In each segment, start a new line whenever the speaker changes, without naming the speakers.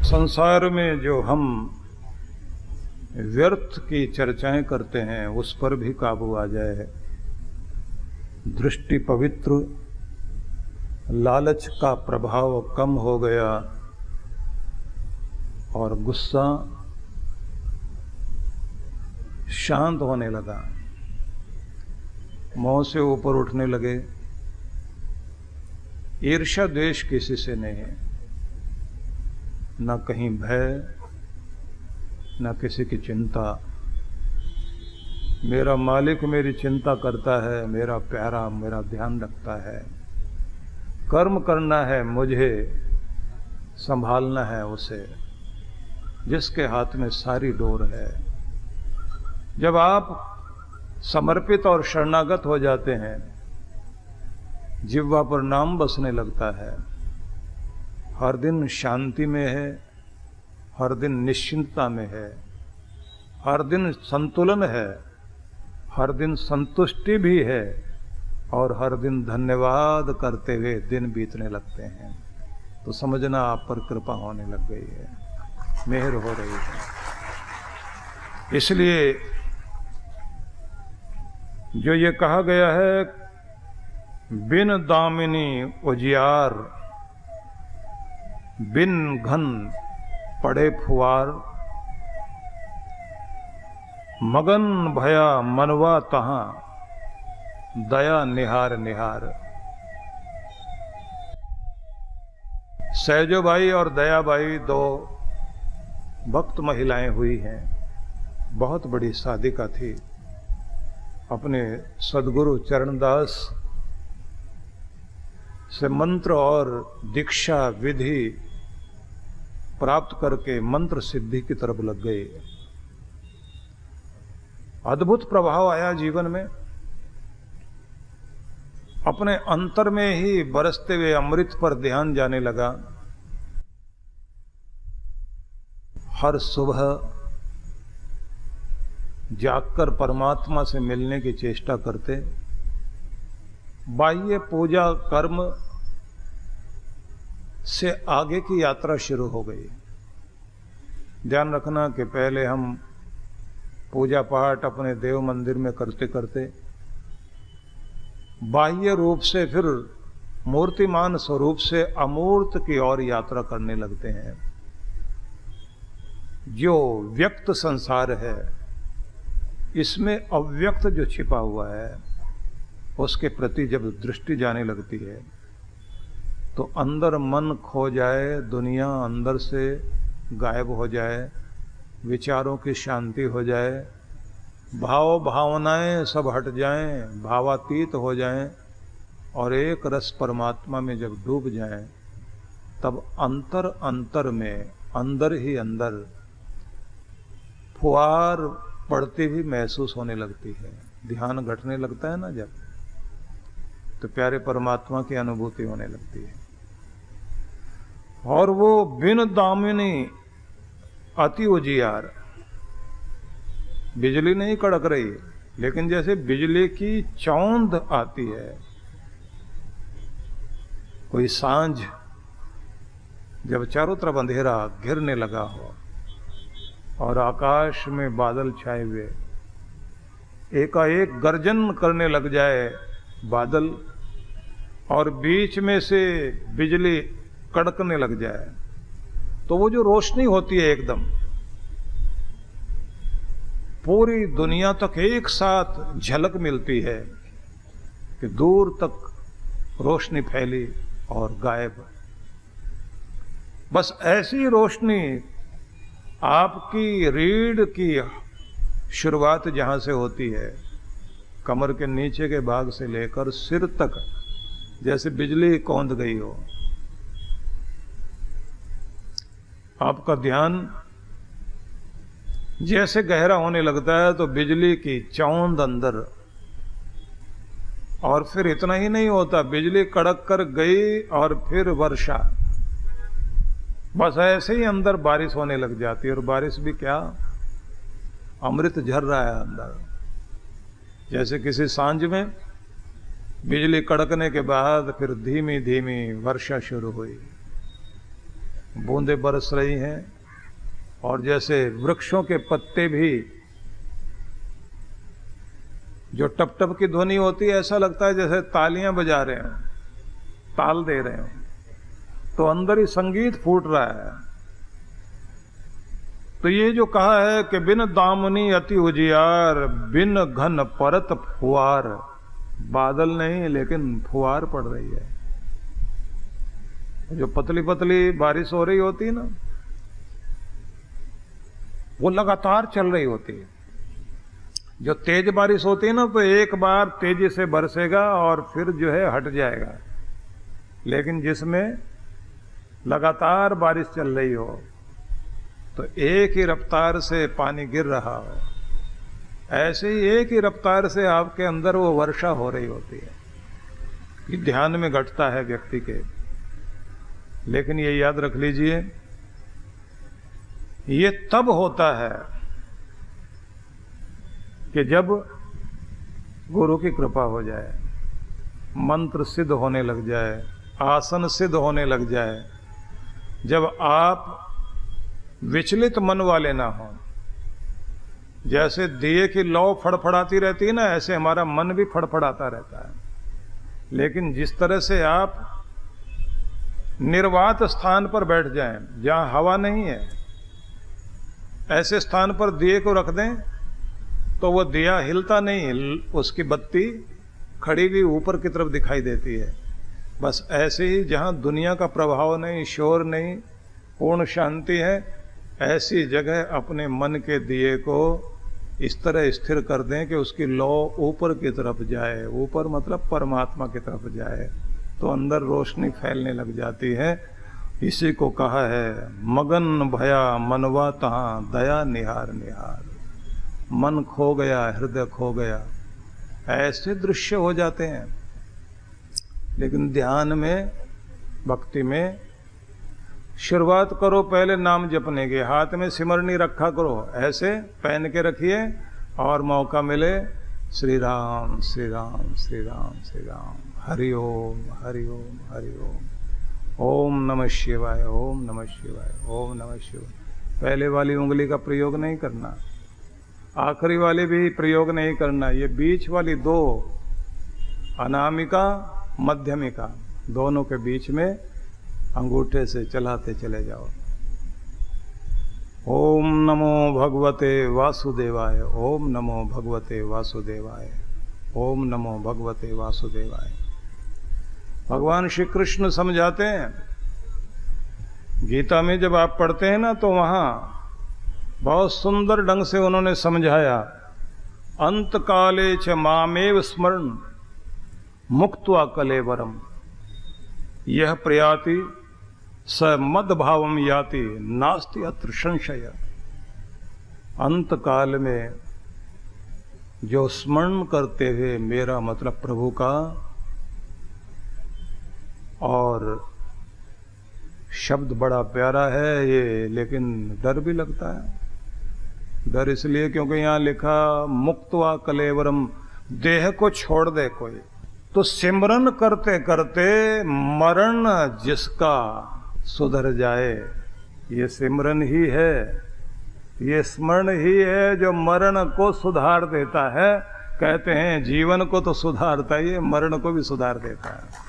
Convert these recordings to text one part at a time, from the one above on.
संसार में जो हम व्यर्थ की चर्चाएं करते हैं उस पर भी काबू आ जाए। दृष्टि पवित्र, लालच का प्रभाव कम हो गया और गुस्सा शांत होने लगा, मोह से ऊपर उठने लगे। ईर्ष्या द्वेष किसी से नहीं है, न कहीं भय, न किसी की चिंता। मेरा मालिक मेरी चिंता करता है, मेरा प्यारा मेरा ध्यान रखता है। कर्म करना है, मुझे संभालना है उसे जिसके हाथ में सारी डोर है। जब आप समर्पित और शरणागत हो जाते हैं, जिह्वा पर नाम बसने लगता है। हर दिन शांति में है, हर दिन निश्चिंतता में है, हर दिन संतुलन है, हर दिन संतुष्टि भी है और हर दिन धन्यवाद करते हुए दिन बीतने लगते हैं, तो समझना आप पर कृपा होने लग गई है, मेहर हो रही है। इसलिए जो ये कहा गया है, बिन दामिनी उजियार, बिन घन पड़े फुआर, मगन भया मनवा तहां, दया निहार निहार। सैजोबाई और दयाबाई दो भक्त महिलाएं हुई हैं। बहुत बड़ी साधिका थी। अपने सद्गुरु चरणदास से मंत्र और दीक्षा विधि प्राप्त करके मंत्र सिद्धि की तरफ लग गए। अद्भुत प्रभाव आया जीवन में। अपने अंतर में ही बरसते हुए अमृत पर ध्यान जाने लगा। हर सुबह जागकर परमात्मा से मिलने की चेष्टा करते। बाह्य पूजा कर्म से आगे की यात्रा शुरू हो गई। ध्यान रखना कि पहले हम पूजा पाठ अपने देव मंदिर में करते करते बाह्य रूप से फिर मूर्तिमान स्वरूप से अमूर्त की ओर यात्रा करने लगते हैं। जो व्यक्त संसार है, इसमें अव्यक्त जो छिपा हुआ है, उसके प्रति जब दृष्टि जाने लगती है तो अंदर मन खो जाए, दुनिया अंदर से गायब हो जाए, विचारों की शांति हो जाए, भाव भावनाएं सब हट जाएं, भावातीत हो जाएं और एक रस परमात्मा में जब डूब जाएं, तब अंतर अंतर में, अंदर ही अंदर फुहार पड़ती हुई महसूस होने लगती है। ध्यान घटने लगता है ना जब, तो प्यारे परमात्मा की अनुभूति होने लगती है। और वो बिन दामिनी अति उजियार, बिजली नहीं कड़क रही, लेकिन जैसे बिजली की चौंध आती है, कोई सांझ जब चारों तरफ अंधेरा घिरने लगा हो और आकाश में बादल छाए हुए, एकाएक गर्जन करने लग जाए बादल और बीच में से बिजली कड़कने लग जाए, तो वो जो रोशनी होती है एकदम पूरी दुनिया तक एक साथ झलक मिलती है कि दूर तक रोशनी फैली और गायब। बस ऐसी रोशनी आपकी रीढ़ की शुरुआत जहां से होती है, कमर के नीचे के भाग से लेकर सिर तक जैसे बिजली कौंध गई हो। आपका ध्यान जैसे गहरा होने लगता है तो बिजली की चौंध अंदर, और फिर इतना ही नहीं होता, बिजली कड़क कर गई और फिर वर्षा। बस ऐसे ही अंदर बारिश होने लग जाती है, और बारिश भी क्या, अमृत झर रहा है अंदर। जैसे किसी सांझ में बिजली कड़कने के बाद फिर धीमी धीमी वर्षा शुरू हुई। बूंदें बरस रही हैं, और जैसे वृक्षों के पत्ते भी जो टप टप की ध्वनि होती है, ऐसा लगता है जैसे तालियां बजा रहे हो, ताल दे रहे हो, तो अंदर ही संगीत फूट रहा है। तो ये जो कहा है कि बिन दामनी अति उजियार, बिन घन परत फुआर, बादल नहीं लेकिन फुआर पड़ रही है। जो पतली पतली बारिश हो रही होती है ना, वो लगातार चल रही होती है। जो तेज बारिश होती है ना, तो एक बार तेजी से बरसेगा और फिर जो है हट जाएगा। लेकिन जिसमें लगातार बारिश चल रही हो, तो एक ही रफ्तार से पानी गिर रहा हो, ऐसे ही एक ही रफ्तार से आपके अंदर वो वर्षा हो रही होती है। ये ध्यान में घटता है व्यक्ति के। लेकिन ये याद रख लीजिए, ये तब होता है कि जब गुरु की कृपा हो जाए, मंत्र सिद्ध होने लग जाए, आसन सिद्ध होने लग जाए, जब आप विचलित मन वाले ना हो। जैसे दिए की लौ फड़फड़ाती रहती है ना, ऐसे हमारा मन भी फड़फड़ाता रहता है। लेकिन जिस तरह से आप निर्वात स्थान पर बैठ जाएं, जहां हवा नहीं है, ऐसे स्थान पर दिए को रख दें तो वो दिया हिलता नहीं, उसकी बत्ती खड़ी भी ऊपर की तरफ दिखाई देती है। बस ऐसे ही जहां दुनिया का प्रभाव नहीं, शोर नहीं, पूर्ण शांति है, ऐसी जगह अपने मन के दिए को इस तरह स्थिर कर दें कि उसकी लौ ऊपर की तरफ जाए। ऊपर मतलब परमात्मा की तरफ जाए, तो अंदर रोशनी फैलने लग जाती है। इसी को कहा है, मगन भया मनवा तहां दया निहार निहार। मन खो गया, हृदय खो गया, ऐसे दृश्य हो जाते हैं। लेकिन ध्यान में, भक्ति में शुरुआत करो पहले नाम जपने के, हाथ में सिमरनी रखा करो, ऐसे पहन के रखिए, और मौका मिले श्री राम श्री राम श्री राम श्री राम, हरि ओम हरि ओम हरि ओम, ओम नमः शिवाय, ओम नमः शिवाय, ओम नमः शिवाय। पहले वाली उंगली का प्रयोग नहीं करना, आखिरी वाली भी प्रयोग नहीं करना। ये बीच वाली दो, अनामिका मध्यमिका, दोनों के बीच में अंगूठे से चलाते चले जाओ। ओम नमो भगवते वासुदेवाय, ओम नमो भगवते वासुदेवाय, ओम नमो भगवते वासुदेवाय। भगवान श्री कृष्ण समझाते हैं, गीता में जब आप पढ़ते हैं ना, तो वहां बहुत सुंदर ढंग से उन्होंने समझाया, अंत काले च मामेव स्मरण मुक्त्वा कलेवरम, यह प्रयाति स मद भावम याति नास्ति अत्र संशय। अंत काल में जो स्मरण करते हुए, मेरा मतलब प्रभु का, और शब्द बड़ा प्यारा है ये, लेकिन डर भी लगता है। डर इसलिए क्योंकि यहाँ लिखा मुक्त्वा कलेवरम, देह को छोड़ दे कोई, तो सिमरन करते करते मरण जिसका सुधर जाए, ये सिमरन ही है, ये स्मरण ही है जो मरण को सुधार देता है। कहते हैं जीवन को तो सुधारता ही है, मरण को भी सुधार देता है।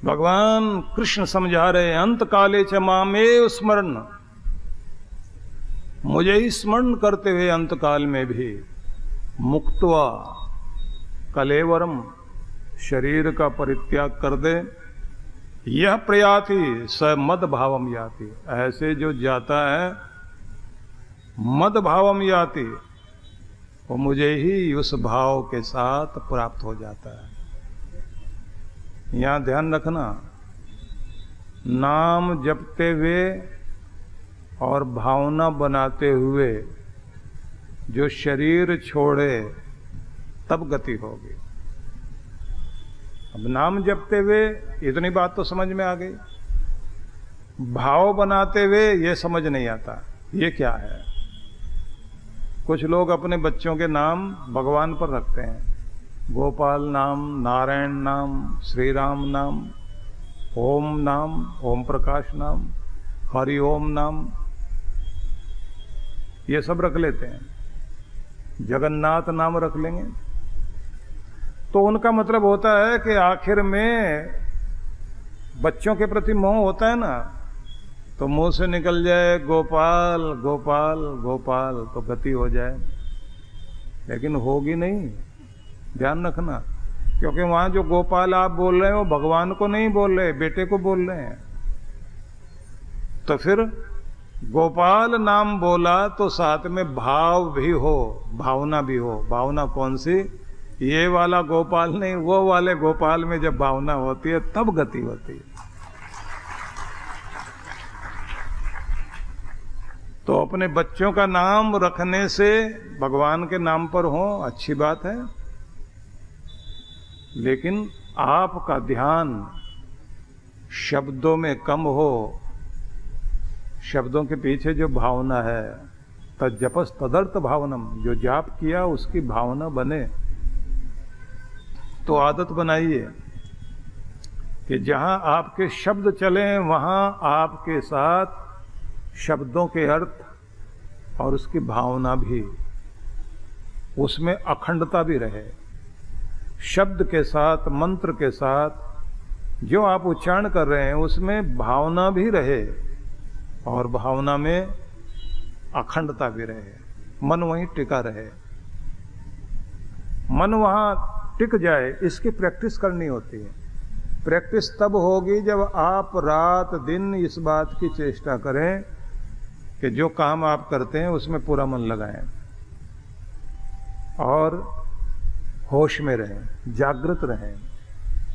भगवान कृष्ण समझा रहे हैं, अंत काले च मामेव स्मरण, मुझे ही स्मरण करते हुए अंत काल में भी, मुक्त्वा कलेवरम, शरीर का परित्याग कर दे, यह प्रयाति स मद भावम याति, ऐसे जो जाता है मद भावम याति, वो मुझे ही उस भाव के साथ प्राप्त हो जाता है। यहाँ ध्यान रखना, नाम जपते हुए और भावना बनाते हुए जो शरीर छोड़े तब गति होगी। अब नाम जपते हुए इतनी बात तो समझ में आ गई, भाव बनाते हुए ये समझ नहीं आता ये क्या है। कुछ लोग अपने बच्चों के नाम भगवान पर रखते हैं, गोपाल नाम, नारायण नाम, श्री राम नाम, ओम नाम, ओम प्रकाश नाम, हरि ओम नाम, ये सब रख लेते हैं। जगन्नाथ नाम रख लेंगे। तो उनका मतलब होता है कि आखिर में बच्चों के प्रति मोह होता है ना, तो मुंह से निकल जाए गोपाल गोपाल गोपाल तो गति हो जाए, लेकिन होगी नहीं। ध्यान रखना, क्योंकि वहां जो गोपाल आप बोल रहे हैं वो भगवान को नहीं बोल रहे, बेटे को बोल रहे हैं। तो फिर गोपाल नाम बोला तो साथ में भाव भी हो, भावना भी हो। भावना कौन सी? ये वाला गोपाल नहीं, वो वाले गोपाल में जब भावना होती है तब गति होती है। तो अपने बच्चों का नाम रखने से भगवान के नाम पर हो, अच्छी बात है, लेकिन आपका ध्यान शब्दों में कम हो। शब्दों के पीछे जो भावना है, तज्जपस तदर्थ भावनम, जो जाप किया उसकी भावना बने। तो आदत बनाइए कि जहां आपके शब्द चले वहां आपके साथ शब्दों के अर्थ और उसकी भावना भी, उसमें अखंडता भी रहे। शब्द के साथ, मंत्र के साथ जो आप उच्चारण कर रहे हैं उसमें भावना भी रहे और भावना में अखंडता भी रहे, मन वहीं टिका रहे। मन वहां टिक जाए, इसकी प्रैक्टिस करनी होती है। प्रैक्टिस तब होगी जब आप रात दिन इस बात की चेष्टा करें कि जो काम आप करते हैं उसमें पूरा मन लगाएं और होश में रहें, जागृत रहें।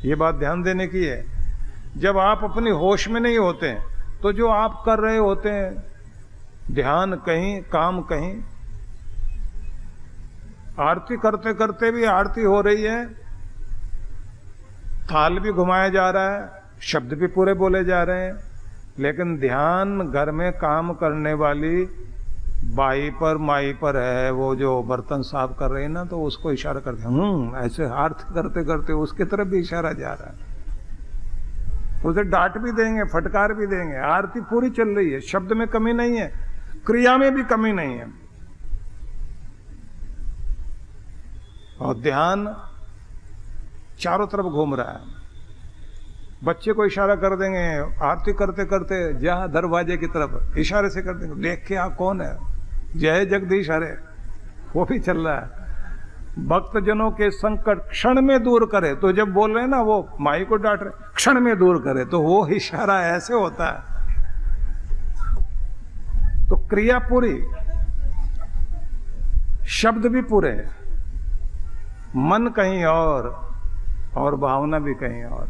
ये बात ध्यान देने की है। जब आप अपनी होश में नहीं होते हैं तो जो आप कर रहे होते हैं, ध्यान कहीं, काम कहीं। आरती करते करते भी आरती हो रही है, थाल भी घुमाया जा रहा है, शब्द भी पूरे बोले जा रहे हैं, लेकिन ध्यान घर में काम करने वाली बाई पर, माई पर है। वो जो बर्तन साफ कर रहे हैं ना, तो उसको इशारा करते ऐसे आरती करते करते उसकी तरफ भी इशारा जा रहा है। उसे डांट भी देंगे, फटकार भी देंगे। आरती पूरी चल रही है, शब्द में कमी नहीं है, क्रिया में भी कमी नहीं है। और ध्यान चारों तरफ घूम रहा है। बच्चे को इशारा कर देंगे, आरती करते करते जा दरवाजे की तरफ इशारे से कर देंगे, देख के यहाँ कौन है, जय जगदीश हरे, वो भी चल रहा है। भक्त जनों के संकट क्षण में दूर करे, तो जब बोल रहे हैं ना, वो माई को डांट रहे, क्षण में दूर करे, तो वो इशारा ऐसे होता है। तो क्रिया पूरी, शब्द भी पूरे, मन कहीं और भावना भी कहीं और।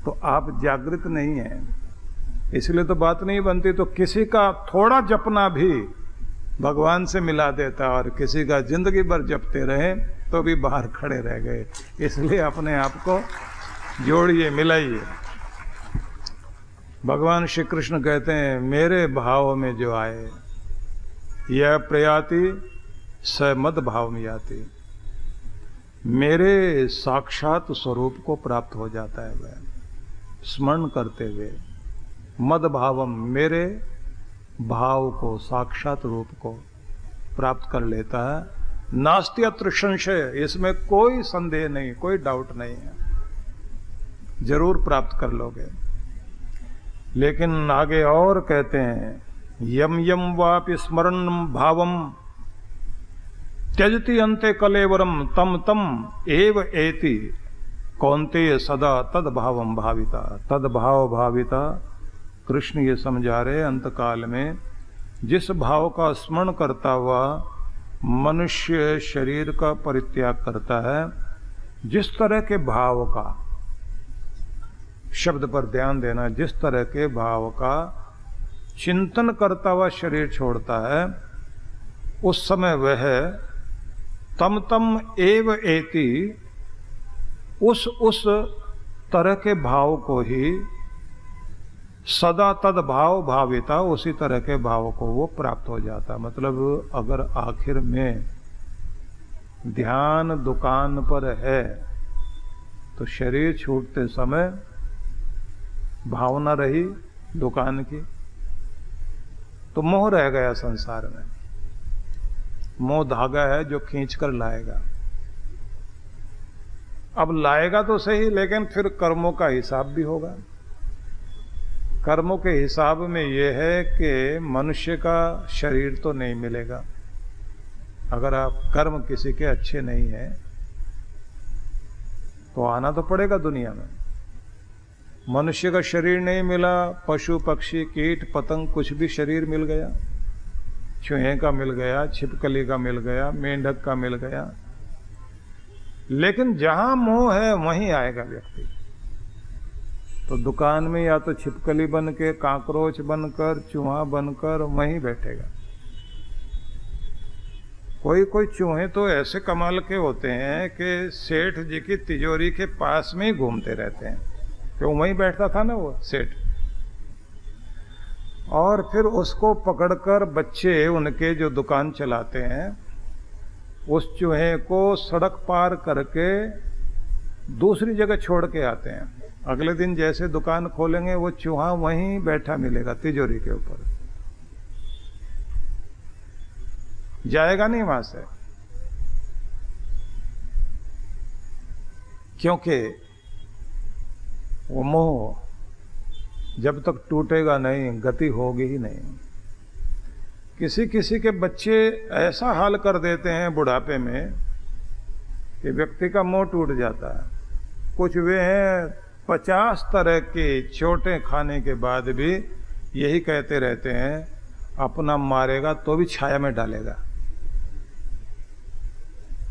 तो आप जागृत नहीं हैं, इसलिए तो बात नहीं बनती। तो किसी का थोड़ा जपना भी भगवान से मिला देता, और किसी का जिंदगी भर जपते रहे तो भी बाहर खड़े रह गए। इसलिए अपने आप को जोड़िए, मिलाइए। भगवान श्री कृष्ण कहते हैं, मेरे भाव में जो आए यह प्रयाति स मद भाव में आती, मेरे साक्षात स्वरूप को प्राप्त हो जाता है। वह स्मरण करते हुए मद भावम, मेरे भाव को, साक्षात रूप को प्राप्त कर लेता है। नास्ति अत्र संशय, इसमें कोई संदेह नहीं, कोई डाउट नहीं है, जरूर प्राप्त कर लोगे। लेकिन आगे और कहते हैं, यम यम वापि स्मरण भावम त्यजति अंते कलेवरम तम तम एव एति कौन्तेय सदा तद भावम भाविता। तद भाव भाविता, कृष्ण ये समझा रहे, अंतकाल में जिस भाव का स्मरण करता हुआ मनुष्य शरीर का परित्याग करता है, जिस तरह के भाव का, शब्द पर ध्यान देना, जिस तरह के भाव का चिंतन करता हुआ शरीर छोड़ता है, उस समय वह तम तम एव एति, उस तरह के भाव को ही सदा तद भाव भाविता, उसी तरह के भाव को वो प्राप्त हो जाता। मतलब अगर आखिर में ध्यान दुकान पर है तो शरीर छूटते समय भावना रही दुकान की, तो मोह रह गया संसार में। मोह धागा है जो खींच कर लाएगा। अब लाएगा तो सही, लेकिन फिर कर्मों का हिसाब भी होगा। कर्मों के हिसाब में यह है कि मनुष्य का शरीर तो नहीं मिलेगा। अगर आप कर्म किसी के अच्छे नहीं हैं तो आना तो पड़ेगा दुनिया में। मनुष्य का शरीर नहीं मिला, पशु पक्षी कीट पतंग कुछ भी शरीर मिल गया, चूहे का मिल गया, छिपकली का मिल गया, मेंढक का मिल गया, लेकिन जहां मोह है वहीं आएगा व्यक्ति। तो दुकान में या तो छिपकली बन के, काकरोच बनकर, चूहा बनकर वहीं बैठेगा। कोई कोई चूहे तो ऐसे कमाल के होते हैं कि सेठ जी की तिजोरी के पास में ही घूमते रहते हैं, क्यों वहीं बैठता था ना वो सेठ। और फिर उसको पकड़कर बच्चे उनके जो दुकान चलाते हैं, उस चूहे को सड़क पार करके दूसरी जगह छोड़ के आते हैं। अगले दिन जैसे दुकान खोलेंगे वो चूहा वहीं बैठा मिलेगा तिजोरी के ऊपर, जाएगा नहीं वहां से, क्योंकि वो मोह जब तक टूटेगा नहीं गति होगी ही नहीं। किसी किसी के बच्चे ऐसा हाल कर देते हैं बुढ़ापे में कि व्यक्ति का मोह टूट जाता है। कुछ वे हैं 50 तरह की चोटें खाने के बाद भी यही कहते रहते हैं, अपना मारेगा तो भी छाया में डालेगा,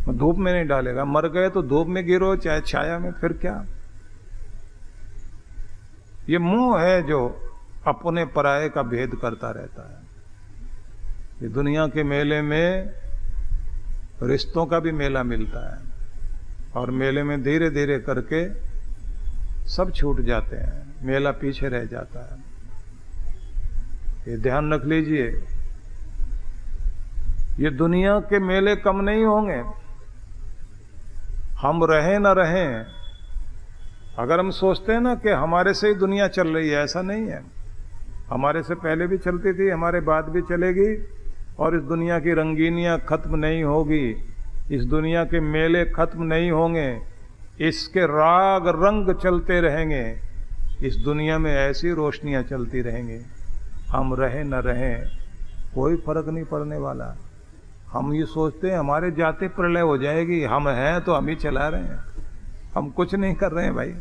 धूप में नहीं डालेगा। मर गए तो धूप में गिरो चाहे छाया में, फिर क्या। ये मोह है जो अपने पराये का भेद करता रहता है। ये दुनिया के मेले में रिश्तों का भी मेला मिलता है, और मेले में धीरे धीरे करके सब छूट जाते हैं, मेला पीछे रह जाता है। ये ध्यान रख लीजिए, ये दुनिया के मेले कम नहीं होंगे। हम रहें न रहें, अगर हम सोचते हैं ना कि हमारे से ही दुनिया चल रही है, ऐसा नहीं है। हमारे से पहले भी चलती थी, हमारे बाद भी चलेगी, और इस दुनिया की रंगीनियां खत्म नहीं होगी, इस दुनिया के मेले खत्म नहीं होंगे, इसके राग रंग चलते रहेंगे, इस दुनिया में ऐसी रोशनियां चलती रहेंगी। हम रहें न रहें कोई फर्क नहीं पड़ने वाला। हम ये सोचते हैं हमारे जाते प्रलय हो जाएगी, हम हैं तो हम ही चला रहे हैं, हम कुछ नहीं कर रहे हैं भाई।